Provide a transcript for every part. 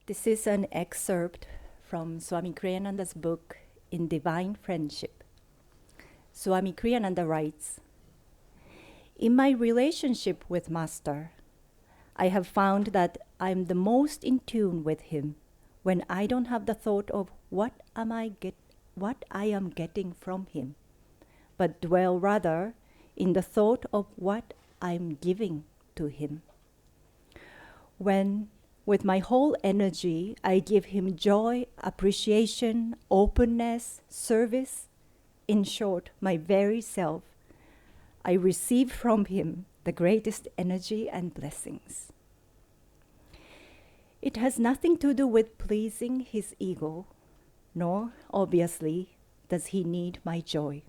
This is an excerpt from Swami Kriyananda's book, In Divine Friendship. Swami Kriyananda writes, "In my relationship with Master, I have found that I am the most in tune with him when I don't have the thought of what I am getting from him, but dwell rather in the thought of what I am giving to him. When, with my whole energy, I give him joy, appreciation, openness, service, in short, my very self, I receive from him the greatest energy and blessings. It has nothing to do with pleasing his ego, nor, obviously, does he need my joy.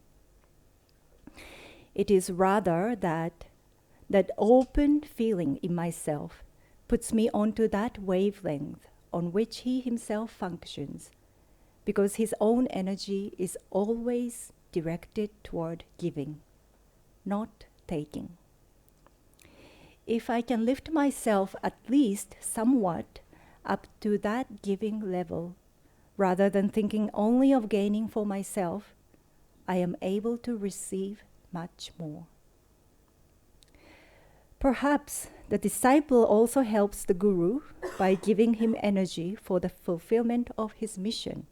It is rather that open feeling in myself puts me onto that wavelength on which he himself functions, because his own energy is always directed toward giving, not taking. If I can lift myself at least somewhat up to that giving level, rather than thinking only of gaining for myself, I am able to receive much more. Perhaps the disciple also helps the guru by giving him energy for the fulfillment of his mission.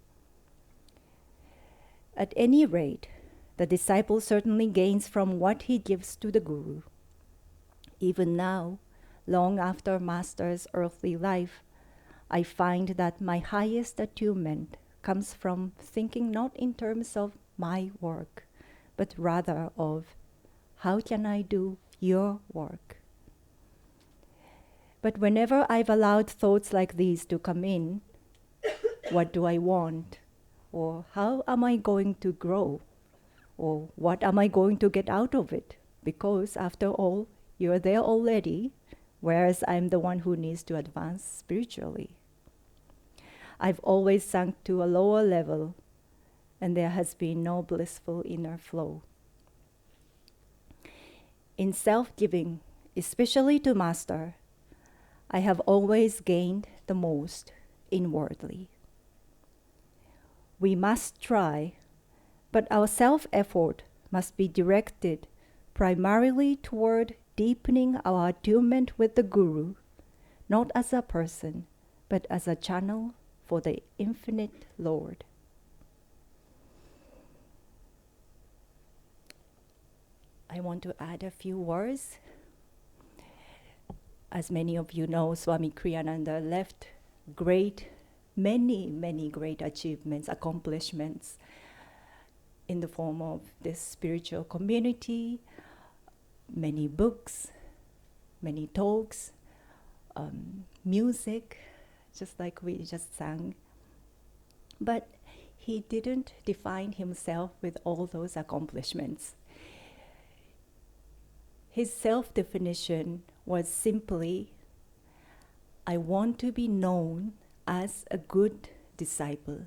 At any rate, the disciple certainly gains from what he gives to the guru. Even now, long after Master's earthly life, I find that my highest attunement comes from thinking not in terms of my work, but rather of how can I do your work? But whenever I've allowed thoughts like these to come in, what do I want? Or how am I going to grow? Or what am I going to get out of it? Because after all, you're there already, whereas I'm the one who needs to advance spiritually. I've always sunk to a lower level, and there has been no blissful inner flow. In self-giving, especially to Master, I have always gained the most inwardly. We must try, but our self-effort must be directed primarily toward deepening our attunement with the Guru, not as a person, but as a channel for the infinite Lord. I want to add a few words. As many of you know, Swami Kriyananda left many great achievements, accomplishments in the form of this spiritual community, many books, many talks, music, just like we just sang. But he didn't define himself with all those accomplishments. His self-definition was simply, I want to be known as a good disciple.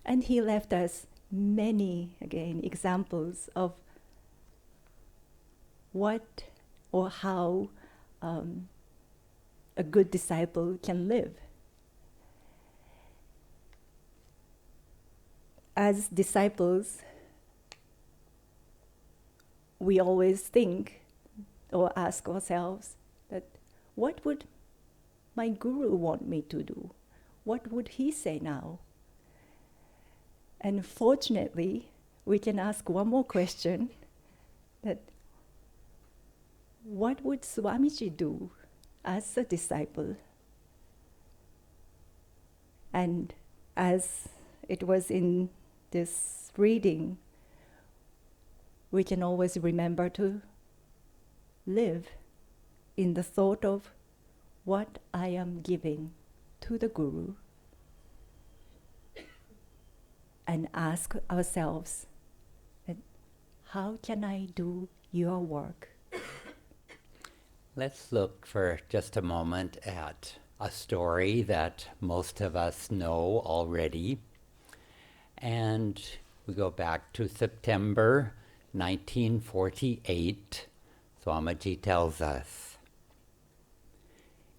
And he left us many, again, examples of what or how a good disciple can live. As disciples, we always think or ask ourselves that what would my guru want me to do? What would he say now? And fortunately, we can ask one more question, that what would Swamiji do as a disciple? And as it was in this reading, we can always remember to live in the thought of what I am giving to the Guru, and ask ourselves, how can I do your work? Let's look for just a moment at a story that most of us know already. And we go back to September 1948. Swamiji tells us,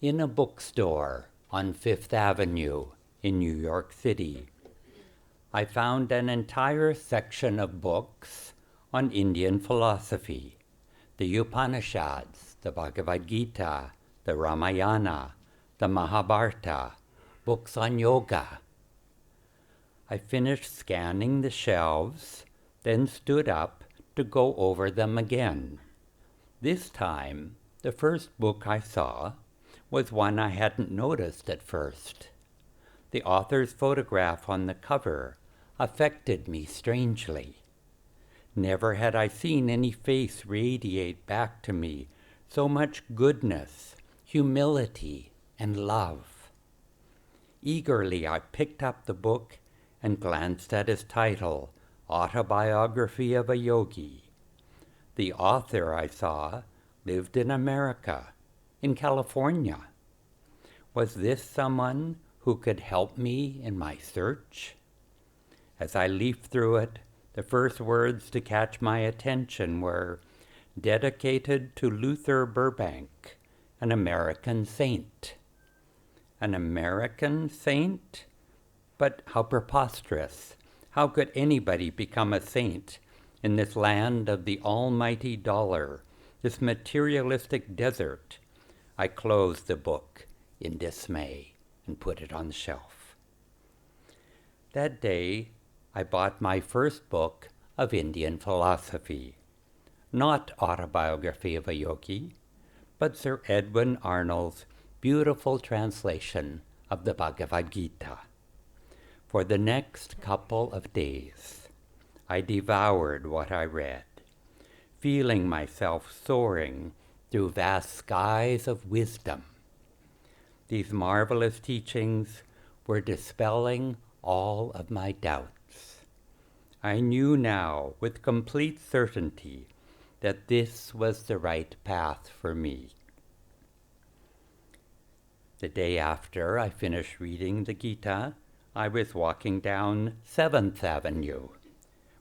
in a bookstore on Fifth Avenue in New York City, I found an entire section of books on Indian philosophy, the Upanishads, the Bhagavad Gita, the Ramayana, the Mahabharata, books on yoga. I finished scanning the shelves, then stood up to go over them again. This time, the first book I saw was one I hadn't noticed at first. The author's photograph on the cover affected me strangely. Never had I seen any face radiate back to me so much goodness, humility, and love. Eagerly I picked up the book and glanced at his title, Autobiography of a Yogi. The author, I saw, lived in America, in California. Was this someone who could help me in my search? As I leafed through it, the first words to catch my attention were, dedicated to Luther Burbank, an American saint. An American saint? But how preposterous! How could anybody become a saint in this land of the almighty dollar, this materialistic desert? I closed the book in dismay and put it on the shelf. That day, I bought my first book of Indian philosophy, not Autobiography of a Yogi, but Sir Edwin Arnold's beautiful translation of the Bhagavad Gita. For the next couple of days, I devoured what I read, feeling myself soaring through vast skies of wisdom. These marvelous teachings were dispelling all of my doubts. I knew now with complete certainty that this was the right path for me. The day after I finished reading the Gita, I was walking down 7th Avenue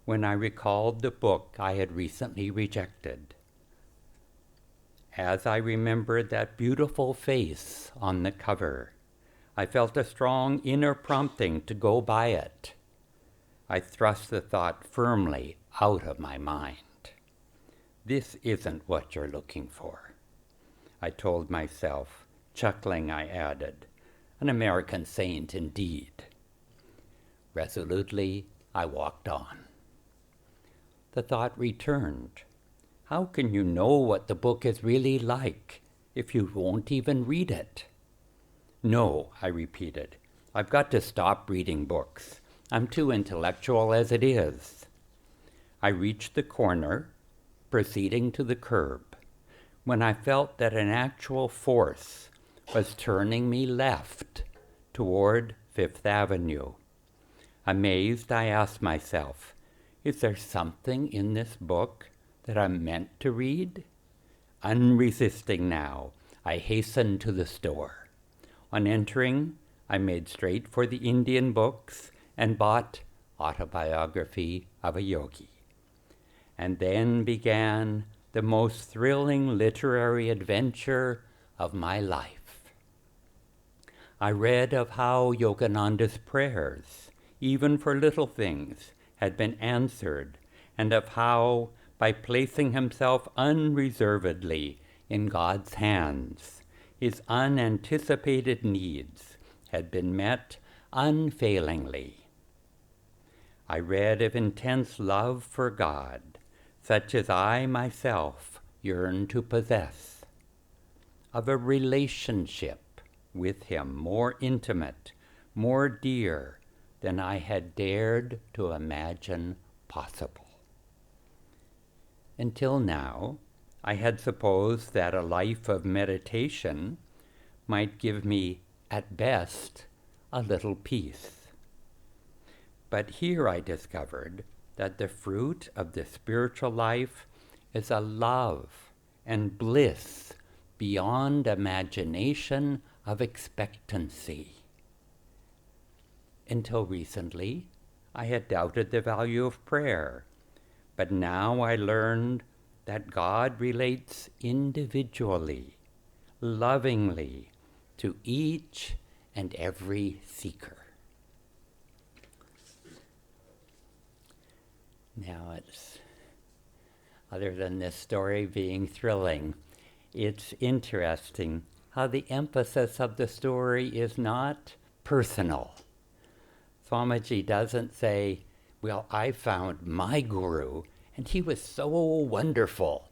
when I recalled the book I had recently rejected. As I remembered that beautiful face on the cover, I felt a strong inner prompting to go buy it. I thrust the thought firmly out of my mind. This isn't what you're looking for, I told myself. Chuckling, I added, an American saint indeed. Resolutely, I walked on. The thought returned. How can you know what the book is really like if you won't even read it? No, I repeated. I've got to stop reading books. I'm too intellectual as it is. I reached the corner, proceeding to the curb, when I felt that an actual force was turning me left toward Fifth Avenue. Amazed, I asked myself, is there something in this book that I'm meant to read? Unresisting now, I hastened to the store. On entering, I made straight for the Indian books and bought Autobiography of a Yogi. And then began the most thrilling literary adventure of my life. I read of how Yogananda's prayers, even for little things, had been answered, and of how, by placing himself unreservedly in God's hands, his unanticipated needs had been met unfailingly. I read of intense love for God, such as I myself yearn to possess, of a relationship with him more intimate, more dear than I had dared to imagine possible. Until now, I had supposed that a life of meditation might give me, at best, a little peace. But here I discovered that the fruit of the spiritual life is a love and bliss beyond imagination of expectancy. Until recently, I had doubted the value of prayer, but now I learned that God relates individually, lovingly, to each and every seeker. Now it's, other than this story being thrilling, it's interesting how the emphasis of the story is not personal. Swamiji doesn't say, well, I found my guru and he was so wonderful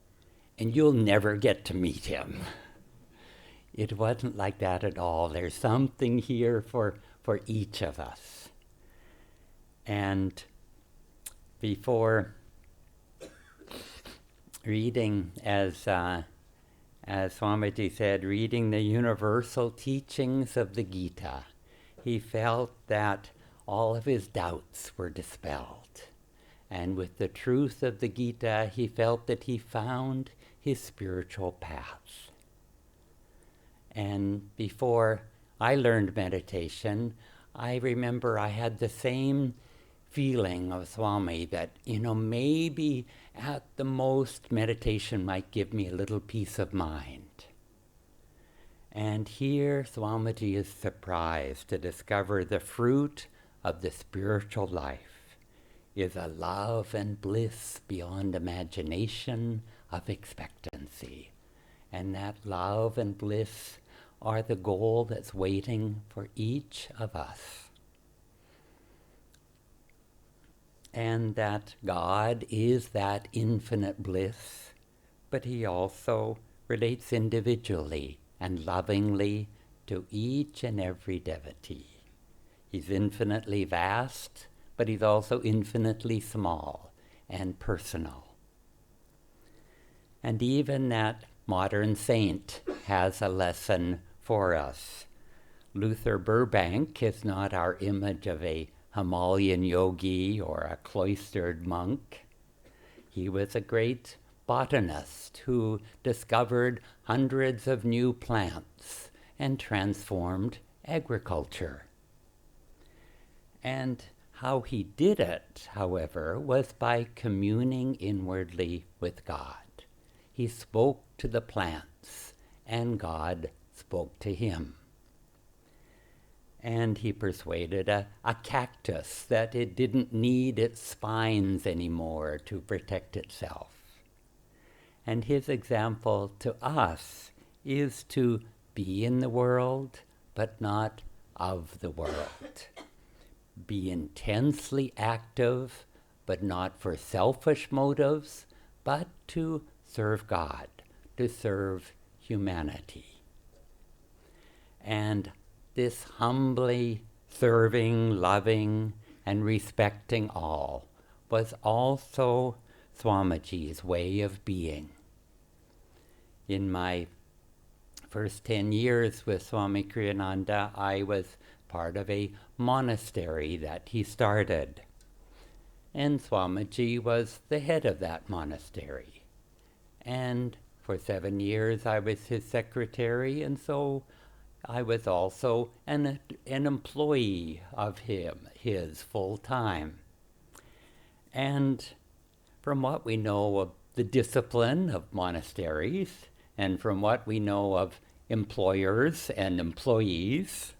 and you'll never get to meet him. It wasn't like that at all. There's something here for each of us. And before reading, as Swamiji said, reading the universal teachings of the Gita, he felt that all of his doubts were dispelled. And with the truth of the Gita, he felt that he found his spiritual path. And before I learned meditation, I remember I had the same feeling of Swami that, maybe at the most meditation might give me a little peace of mind. And here Swamiji is surprised to discover the fruit of the spiritual life is a love and bliss beyond imagination of expectancy. And that love and bliss are the goal that's waiting for each of us. And that God is that infinite bliss, but he also relates individually and lovingly to each and every devotee. He's infinitely vast, but he's also infinitely small and personal. And even that modern saint has a lesson for us. Luther Burbank is not our image of a Himalayan yogi or a cloistered monk. He was a great botanist who discovered hundreds of new plants and transformed agriculture. And how he did it, however, was by communing inwardly with God. He spoke to the plants, and God spoke to him. And he persuaded a cactus that it didn't need its spines anymore to protect itself. And his example to us is to be in the world, but not of the world. Be intensely active, but not for selfish motives, but to serve God, to serve humanity. And this humbly serving, loving, and respecting all was also Swamiji's way of being. In my first 10 years with Swami Kriyananda, I was part of a monastery that he started. And Swamiji was the head of that monastery. And for 7 years I was his secretary, and so I was also an employee of his full time. And from what we know of the discipline of monasteries, and from what we know of employers and employees,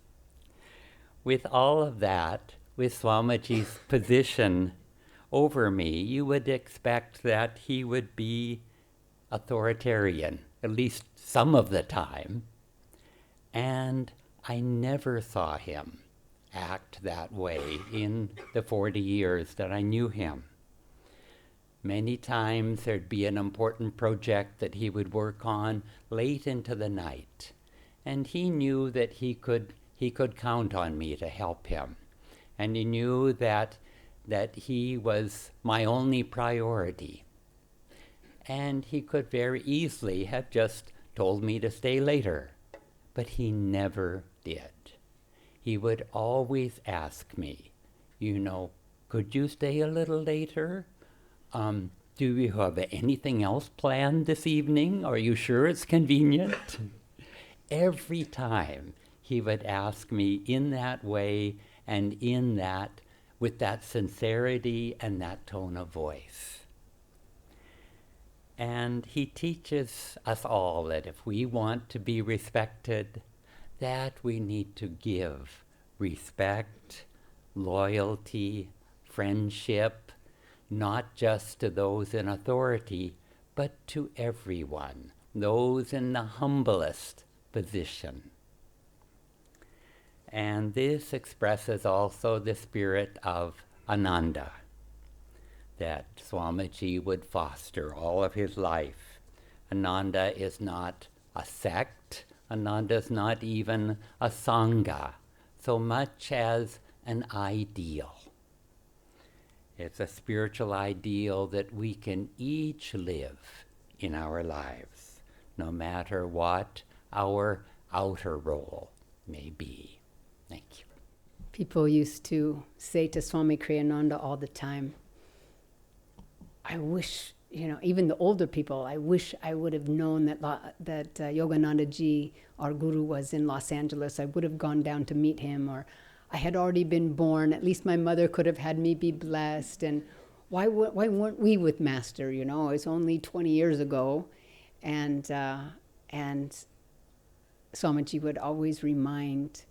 with all of that, with Swamiji's position over me, you would expect that he would be authoritarian, at least some of the time. And I never saw him act that way in the 40 years that I knew him. Many times there'd be an important project that he would work on late into the night, and he knew that he could count on me to help him. And he knew that he was my only priority. And he could very easily have just told me to stay later, but he never did. He would always ask me, could you stay a little later? Do you have anything else planned this evening? Are you sure it's convenient? Every time he would ask me in that way and with that sincerity and that tone of voice. And he teaches us all that if we want to be respected, that we need to give respect, loyalty, friendship, not just to those in authority, but to everyone, those in the humblest position. And this expresses also the spirit of Ananda that Swamiji would foster all of his life. Ananda is not a sect, Ananda is not even a Sangha, so much as an ideal. It's a spiritual ideal that we can each live in our lives, no matter what our outer role may be. Thank you. People used to say to Swami Kriyananda all the time, I wish, even the older people, I wish I would have known that Yogananda ji, our guru, was in Los Angeles. I would have gone down to meet him, or I had already been born. At least my mother could have had me be blessed. And why weren't we with Master? It was only 20 years ago. And Swamiji would always remind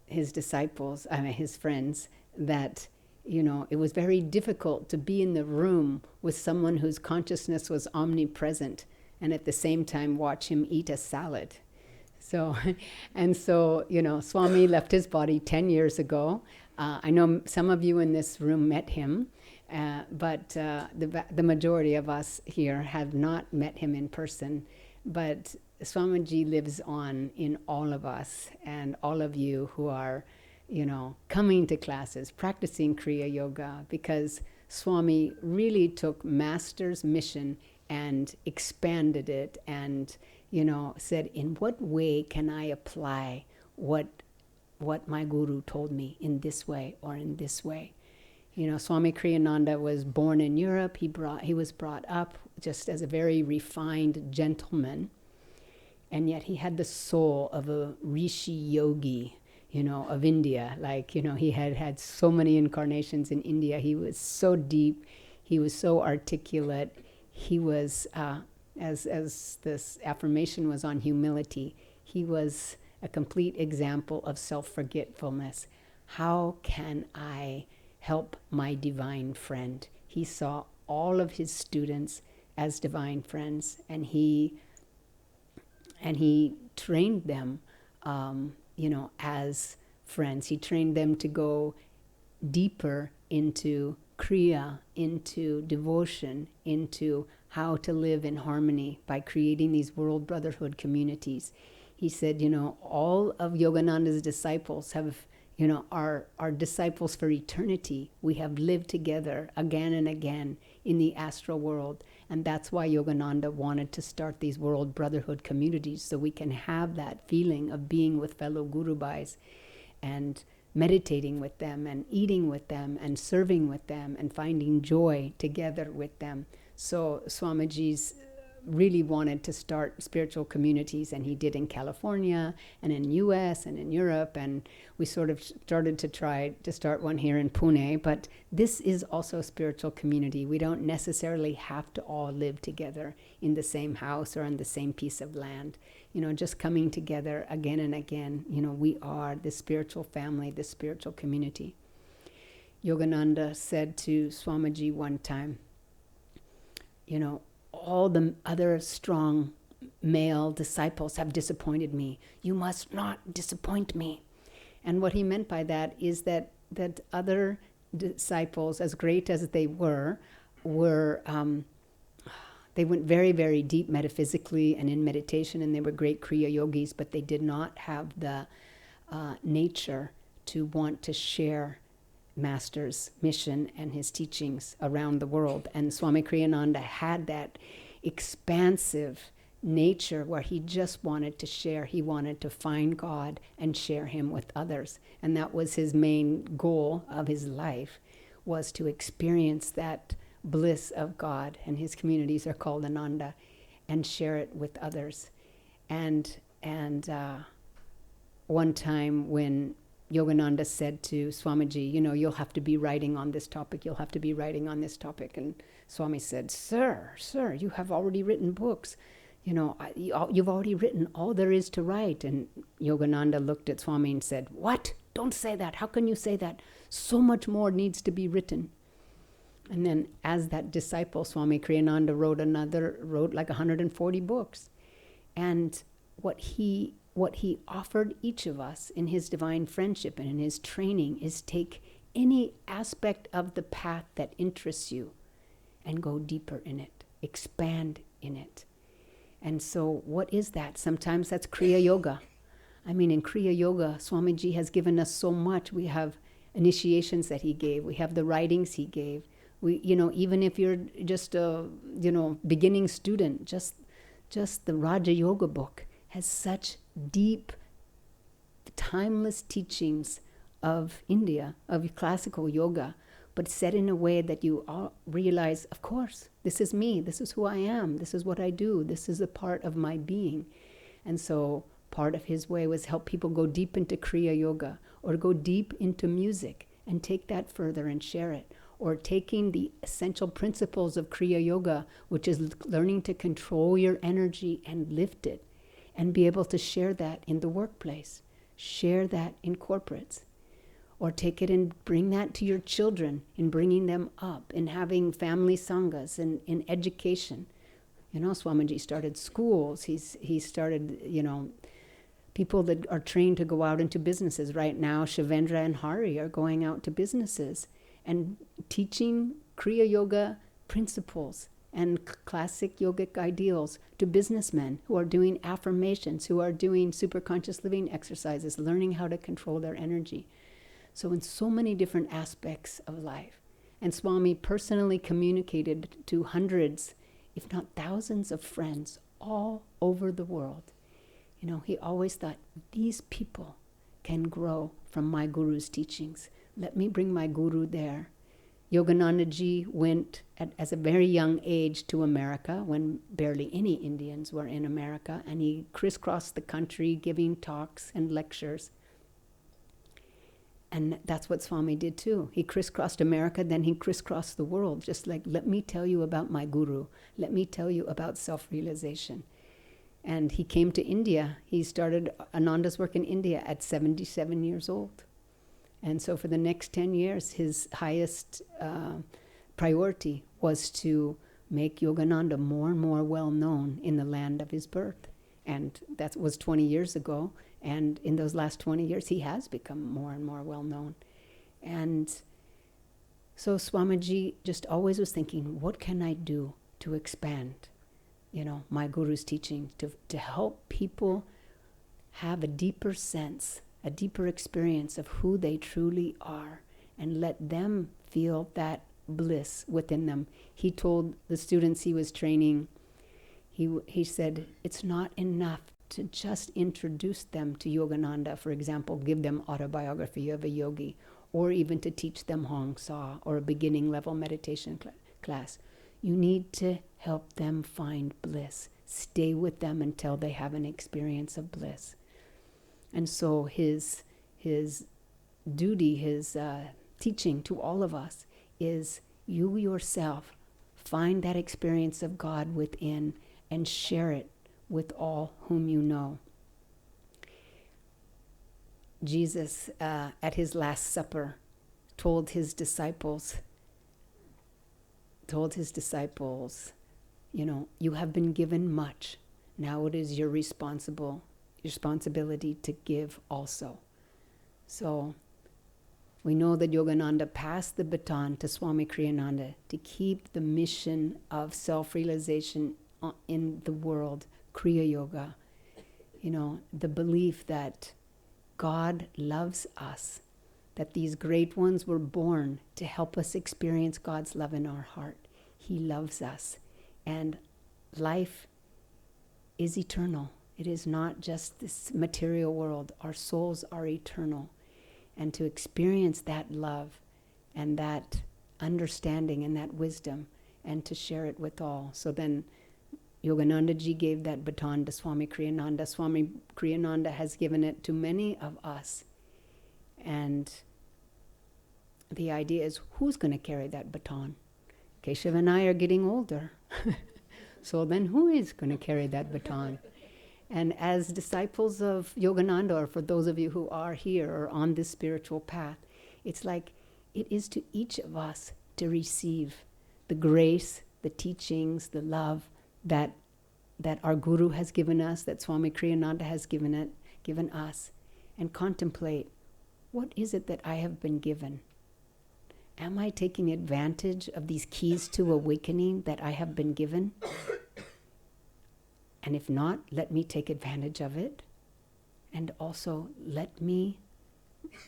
his disciples, his friends, that it was very difficult to be in the room with someone whose consciousness was omnipresent and at the same time watch him eat a salad. So Swami left his body 10 years ago. I know some of you in this room met him, but the majority of us here have not met him in person. But Swamiji lives on in all of us and all of you who are, coming to classes, practicing Kriya Yoga, because Swami really took Master's mission and expanded it and, said, in what way can I apply what my guru told me in this way or in this way? Swami Kriyananda was born in Europe. He was brought up just as a very refined gentleman. And yet he had the soul of a rishi yogi, of India. He had so many incarnations in India. He was so deep. He was so articulate. He was, as this affirmation was on humility, he was a complete example of self-forgetfulness. How can I help my divine friend? He saw all of his students as divine friends, and he trained them, as friends. He trained them to go deeper into Kriya, into devotion, into how to live in harmony by creating these world brotherhood communities. He said, all of Yogananda's disciples are disciples for eternity. We have lived together again and again in the astral world. And that's why Yogananda wanted to start these world brotherhood communities, so we can have that feeling of being with fellow Guru Bhais and meditating with them and eating with them and serving with them and finding joy together with them. So Swamiji's really wanted to start spiritual communities, and he did in California and in US and in Europe, and we sort of started to try to start one here in Pune. But this is also a spiritual community. We don't necessarily have to all live together in the same house or on the same piece of land. Just coming together again and again, we are the spiritual family, the spiritual community. Yogananda said to Swamiji one time, all the other strong male disciples have disappointed me. You must not disappoint me. And what he meant by that is that other disciples, as great as they were they went very, very deep metaphysically and in meditation, and they were great Kriya yogis, but they did not have the nature to want to share Master's mission and his teachings around the world. And Swami Kriyananda had that expansive nature where he just wanted to share. He wanted to find God and share him with others. And that was his main goal of his life, was to experience that bliss of God, and his communities are called Ananda, and share it with others. And one time when Yogananda said to Swamiji, you'll have to be writing on this topic, you'll have to be writing on this topic. And Swami said, Sir, you have already written books. You've already written all there is to write. And Yogananda looked at Swami and said, "What? Don't say that. How can you say that? So much more needs to be written." And then as that disciple, Swami Kriyananda wrote like 140 books. And what he offered each of us in his divine friendship and in his training is take any aspect of the path that interests you and go deeper in it, expand in it. And so what is that? Sometimes that's Kriya Yoga. I mean, in Kriya Yoga, Swamiji has given us so much. We have initiations that he gave. We have the writings he gave. We, even if you're just a, beginning student, just the Raja Yoga book has such deep, timeless teachings of India, of classical yoga, but said in a way that you all realize, of course, this is me, this is who I am, this is what I do, this is a part of my being. And so part of his way was help people go deep into Kriya Yoga, or go deep into music and take that further and share it, or taking the essential principles of Kriya Yoga, which is learning to control your energy and lift it, and be able to share that in the workplace, share that in corporates. Or take it and bring that to your children in bringing them up, in having family sanghas, in education. Swamiji started schools. He started, people that are trained to go out into businesses. Right now, Shivendra and Hari are going out to businesses and teaching Kriya Yoga principles and classic yogic ideals to businessmen who are doing affirmations, who are doing superconscious living exercises, learning how to control their energy. So in so many different aspects of life. And Swami personally communicated to hundreds, if not thousands of friends all over the world. He always thought, these people can grow from my guru's teachings. Let me bring my guru there. Yogananda ji went as a very young age to America when barely any Indians were in America, and he crisscrossed the country giving talks and lectures. And that's what Swami did too. He crisscrossed America, then he crisscrossed the world, just like, let me tell you about my guru. Let me tell you about self-realization. And he came to India. He started Ananda's work in India at 77 years old. And so for the next 10 years, his highest priority was to make Yogananda more and more well-known in the land of his birth. And that was 20 years ago. And in those last 20 years, he has become more and more well-known. And so Swamiji just always was thinking, what can I do to expand, my guru's teaching, to help people have a deeper sense, a deeper experience of who they truly are, and let them feel that bliss within them. He told the students he was training, he said, it's not enough to just introduce them to Yogananda, for example, give them Autobiography of a Yogi, or even to teach them Hong Sa or a beginning level meditation class. You need to help them find bliss. Stay with them until they have an experience of bliss. And so his duty, his teaching to all of us is, you yourself find that experience of God within and share it with all whom you know. Jesus, at his Last Supper, told his disciples, you have been given much. Now it is your responsibility to give also. So we know that Yogananda passed the baton to Swami Kriyananda to keep the mission of self-realization in the world, Kriya Yoga, the belief that God loves us, that these great ones were born to help us experience God's love in our heart. He loves us. And life is eternal. It is not just this material world. Our souls are eternal. And to experience that love and that understanding and that wisdom, and to share it with all. So then Yogananda ji gave that baton to Swami Kriyananda. Swami Kriyananda has given it to many of us. And the idea is, who's going to carry that baton? Keshava and I are getting older. So then who is going to carry that baton? And as disciples of Yogananda, or for those of you who are here or on this spiritual path, it's like it is to each of us to receive the grace, the teachings, the love that our Guru has given us, that Swami Kriyananda has given us, and contemplate, what is it that I have been given? Am I taking advantage of these keys to awakening that I have been given? And if not, let me take advantage of it. And also let me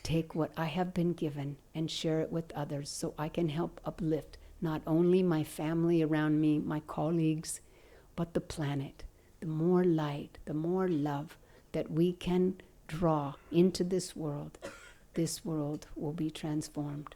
take what I have been given and share it with others so I can help uplift not only my family around me, my colleagues, but the planet. The more light, the more love that we can draw into this world will be transformed.